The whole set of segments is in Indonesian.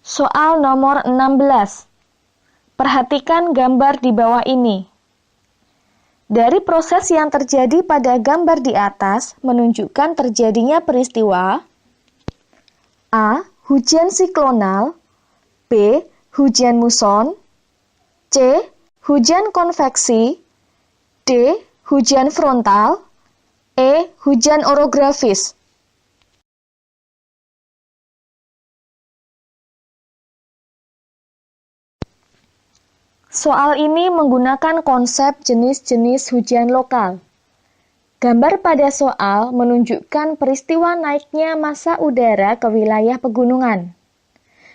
Soal nomor 16. Perhatikan gambar di bawah ini. Dari proses yang terjadi pada gambar di atas menunjukkan terjadinya peristiwa A. Hujan siklonal, B. Hujan muson, C. Hujan konveksi, D. Hujan frontal, E. Hujan orografis. Soal ini menggunakan konsep jenis-jenis hujan lokal. Gambar pada soal menunjukkan peristiwa naiknya massa udara ke wilayah pegunungan.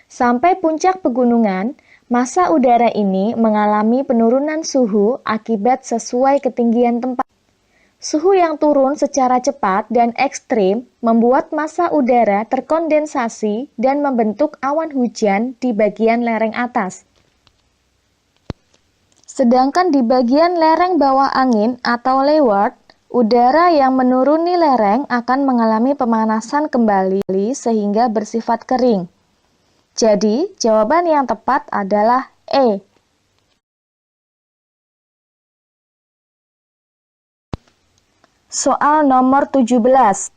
Sampai puncak pegunungan, massa udara ini mengalami penurunan suhu akibat sesuai ketinggian tempat. Suhu yang turun secara cepat dan ekstrim membuat massa udara terkondensasi dan membentuk awan hujan di bagian lereng atas. Sedangkan di bagian lereng bawah angin atau leeward, udara yang menuruni lereng akan mengalami pemanasan kembali sehingga bersifat kering. Jadi, jawaban yang tepat adalah E. Soal nomor 17.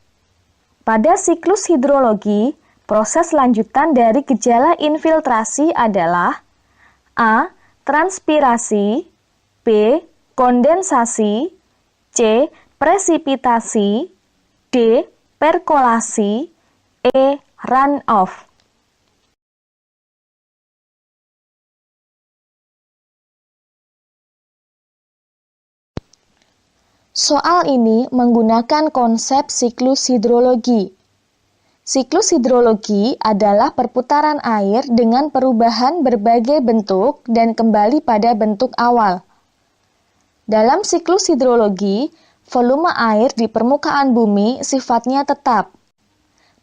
Pada siklus hidrologi, proses lanjutan dari gejala infiltrasi adalah A. Transpirasi, B. Kondensasi, C. Presipitasi, D. Perkolasi, E. Runoff. Soal ini menggunakan konsep siklus hidrologi. Siklus hidrologi adalah perputaran air dengan perubahan berbagai bentuk dan kembali pada bentuk awal. Dalam siklus hidrologi, volume air di permukaan bumi sifatnya tetap.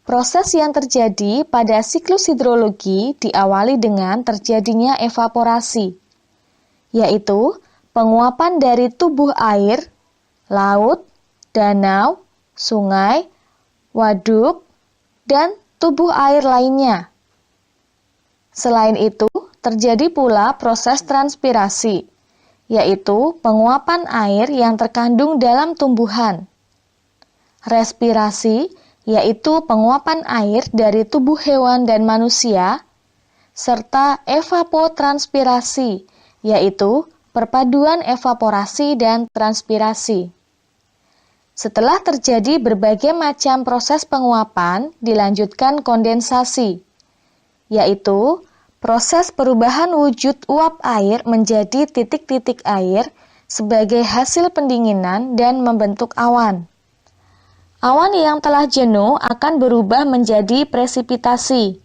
Proses yang terjadi pada siklus hidrologi diawali dengan terjadinya evaporasi, yaitu penguapan dari tubuh air, laut, danau, sungai, waduk, dan tubuh air lainnya. Selain itu, terjadi pula proses transpirasi, yaitu penguapan air yang terkandung dalam tumbuhan. Respirasi, yaitu penguapan air dari tubuh hewan dan manusia, serta evapotranspirasi, yaitu perpaduan evaporasi dan transpirasi. Setelah terjadi berbagai macam proses penguapan, dilanjutkan kondensasi, yaitu proses perubahan wujud uap air menjadi titik-titik air sebagai hasil pendinginan dan membentuk awan. Awan yang telah jenuh akan berubah menjadi presipitasi,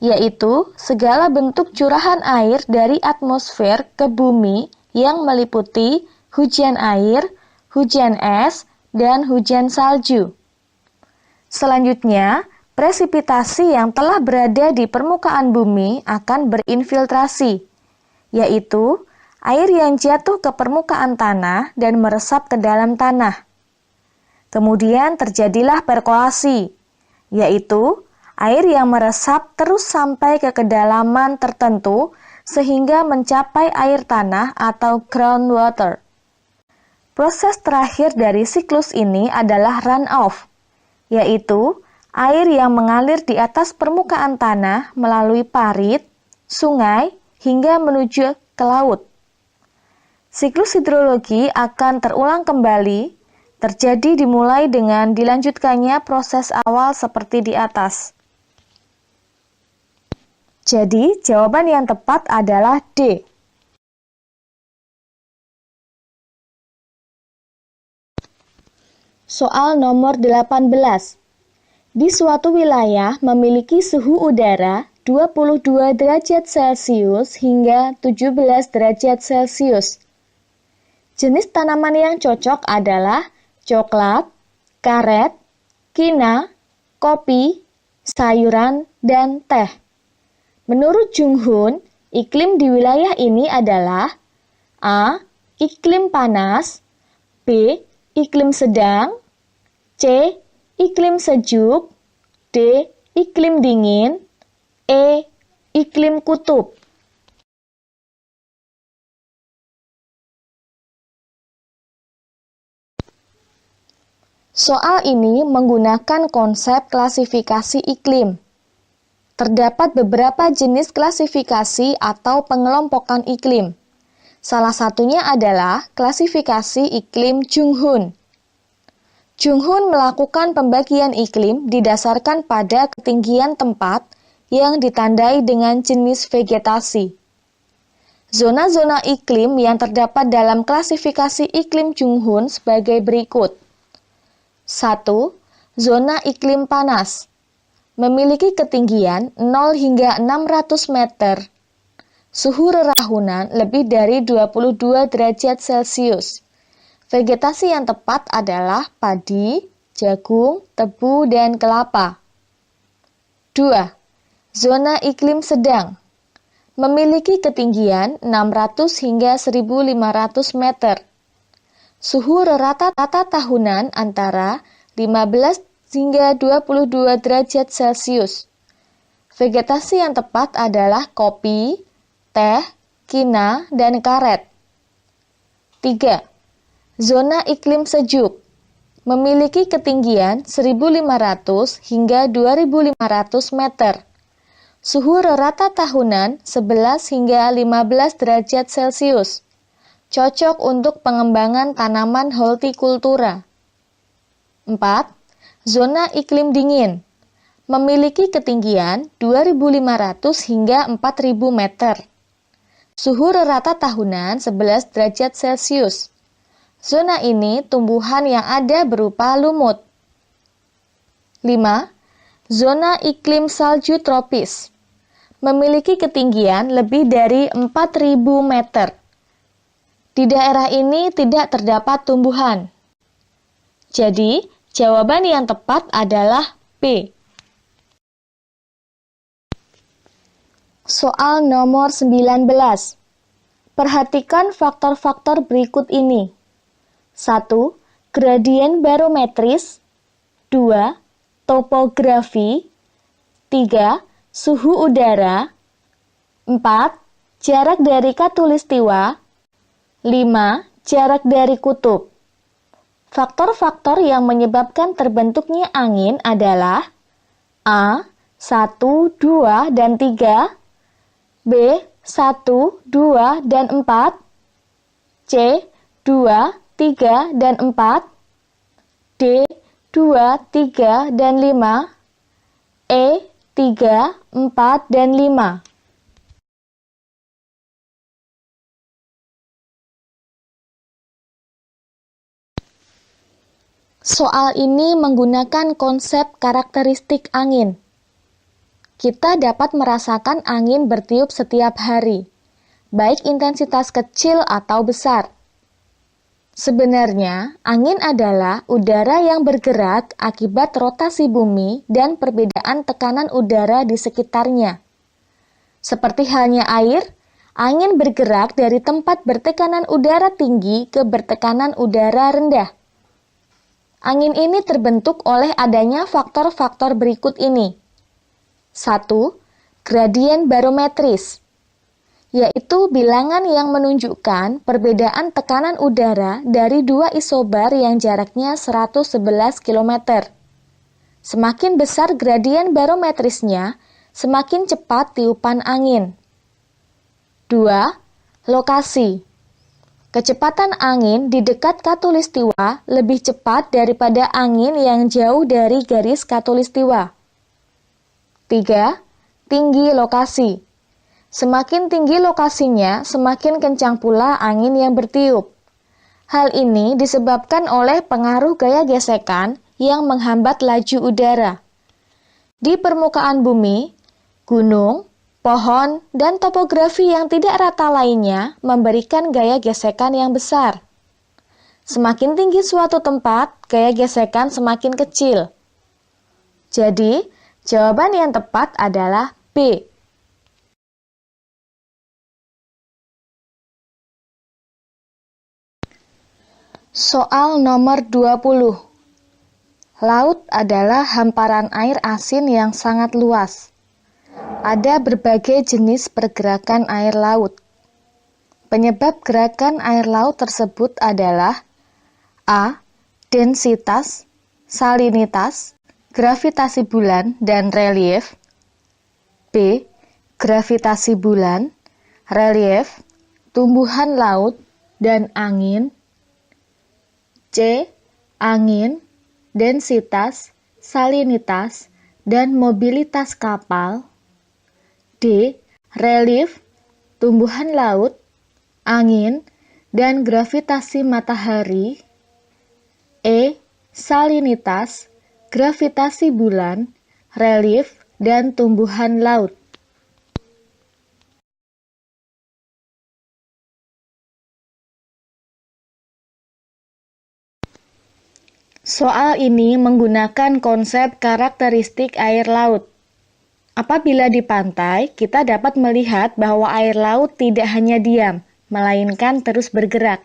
yaitu segala bentuk curahan air dari atmosfer ke bumi yang meliputi hujan air, hujan es, dan hujan salju. Selanjutnya, presipitasi yang telah berada di permukaan bumi akan berinfiltrasi, yaitu air yang jatuh ke permukaan tanah dan meresap ke dalam tanah. Kemudian terjadilah perkolasi, yaitu air yang meresap terus sampai ke kedalaman tertentu sehingga mencapai air tanah atau groundwater. Proses terakhir dari siklus ini adalah runoff, yaitu air yang mengalir di atas permukaan tanah melalui parit, sungai, hingga menuju ke laut. Siklus hidrologi akan terulang kembali, terjadi dimulai dengan dilanjutkannya proses awal seperti di atas. Jadi, jawaban yang tepat adalah D. Soal nomor 18. Di suatu wilayah memiliki suhu udara 22 derajat Celcius hingga 17 derajat Celcius. Jenis tanaman yang cocok adalah coklat, karet, kina, kopi, sayuran, dan teh. Menurut Jung Hoon, iklim di wilayah ini adalah A. Iklim panas, B. Iklim sedang, C. Iklim sejuk, D. Iklim dingin, E. Iklim kutub. Soal ini menggunakan konsep klasifikasi iklim. Terdapat beberapa jenis klasifikasi atau pengelompokan iklim. Salah satunya adalah klasifikasi iklim Junghun. Junghun melakukan pembagian iklim didasarkan pada ketinggian tempat yang ditandai dengan jenis vegetasi. Zona-zona iklim yang terdapat dalam klasifikasi iklim Junghun sebagai berikut. 1. Zona iklim panas. Memiliki ketinggian 0 hingga 600 meter. Suhu rerahunan lebih dari 22 derajat Celcius. Vegetasi yang tepat adalah padi, jagung, tebu, dan kelapa. 2. Zona iklim sedang. Memiliki ketinggian 600 hingga 1.500 meter. Suhu rata tahunan antara 15 hingga 22 derajat Celcius. Vegetasi yang tepat adalah kopi, teh, kina, dan karet. 3. Zona iklim sejuk. Memiliki ketinggian 1.500 hingga 2.500 meter. Suhu rata tahunan 11 hingga 15 derajat Celcius. Cocok untuk pengembangan tanaman hortikultura. 4. Zona iklim dingin. Memiliki ketinggian 2.500 hingga 4.000 meter. Suhu rata tahunan 11 derajat Celcius. Zona ini tumbuhan yang ada berupa lumut. 5. Zona iklim salju tropis. Memiliki ketinggian lebih dari 4.000 meter. Di daerah ini tidak terdapat tumbuhan. Jadi, jawaban yang tepat adalah B. Soal nomor 19. Perhatikan faktor-faktor berikut ini. 1. Gradien barometris. 2. Topografi. 3. Suhu udara. 4. Jarak dari khatulistiwa. 5. Jarak dari kutub. Faktor-faktor yang menyebabkan terbentuknya angin adalah A. 1, 2, dan 3. B. 1, 2, dan 4. C. 2, 3, dan 4. D. 2, 3, dan 5. E. 3, 4, dan 5. Soal ini menggunakan konsep karakteristik angin. Kita dapat merasakan angin bertiup setiap hari, baik intensitas kecil atau besar. Sebenarnya, angin adalah udara yang bergerak akibat rotasi bumi dan perbedaan tekanan udara di sekitarnya. Seperti halnya air, angin bergerak dari tempat bertekanan udara tinggi ke bertekanan udara rendah. Angin ini terbentuk oleh adanya faktor-faktor berikut ini. 1. Gradien barometris, yaitu bilangan yang menunjukkan perbedaan tekanan udara dari dua isobar yang jaraknya 111 km. Semakin besar gradien barometrisnya, semakin cepat tiupan angin. 2. Lokasi. Kecepatan angin di dekat khatulistiwa lebih cepat daripada angin yang jauh dari garis khatulistiwa. 3. Tinggi lokasi. Semakin tinggi lokasinya, semakin kencang pula angin yang bertiup. Hal ini disebabkan oleh pengaruh gaya gesekan yang menghambat laju udara. Di permukaan bumi, gunung, pohon, dan topografi yang tidak rata lainnya memberikan gaya gesekan yang besar. Semakin tinggi suatu tempat, gaya gesekan semakin kecil. Jadi, jawaban yang tepat adalah B. Soal nomor 20. Laut adalah hamparan air asin yang sangat luas. Ada berbagai jenis pergerakan air laut. Penyebab gerakan air laut tersebut adalah A. Densitas, salinitas, gravitasi bulan, dan relief. B. Gravitasi bulan, relief, tumbuhan laut, dan angin. C. Angin, densitas, salinitas, dan mobilitas kapal. D. Relief, tumbuhan laut, angin, dan gravitasi matahari. E. Salinitas, gravitasi bulan, relief, dan tumbuhan laut. Soal ini menggunakan konsep karakteristik air laut. Apabila di pantai, kita dapat melihat bahwa air laut tidak hanya diam, melainkan terus bergerak.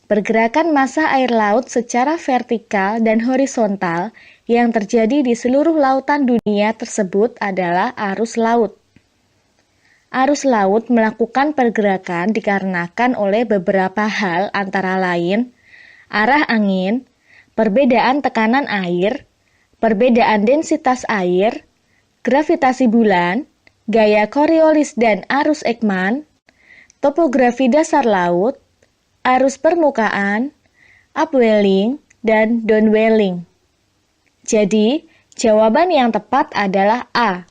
Pergerakan massa air laut secara vertikal dan horizontal yang terjadi di seluruh lautan dunia tersebut adalah arus laut. Arus laut melakukan pergerakan dikarenakan oleh beberapa hal antara lain arah angin, perbedaan tekanan air, perbedaan densitas air, gravitasi bulan, gaya Coriolis dan arus Ekman, topografi dasar laut, arus permukaan, upwelling, dan downwelling. Jadi, jawaban yang tepat adalah A.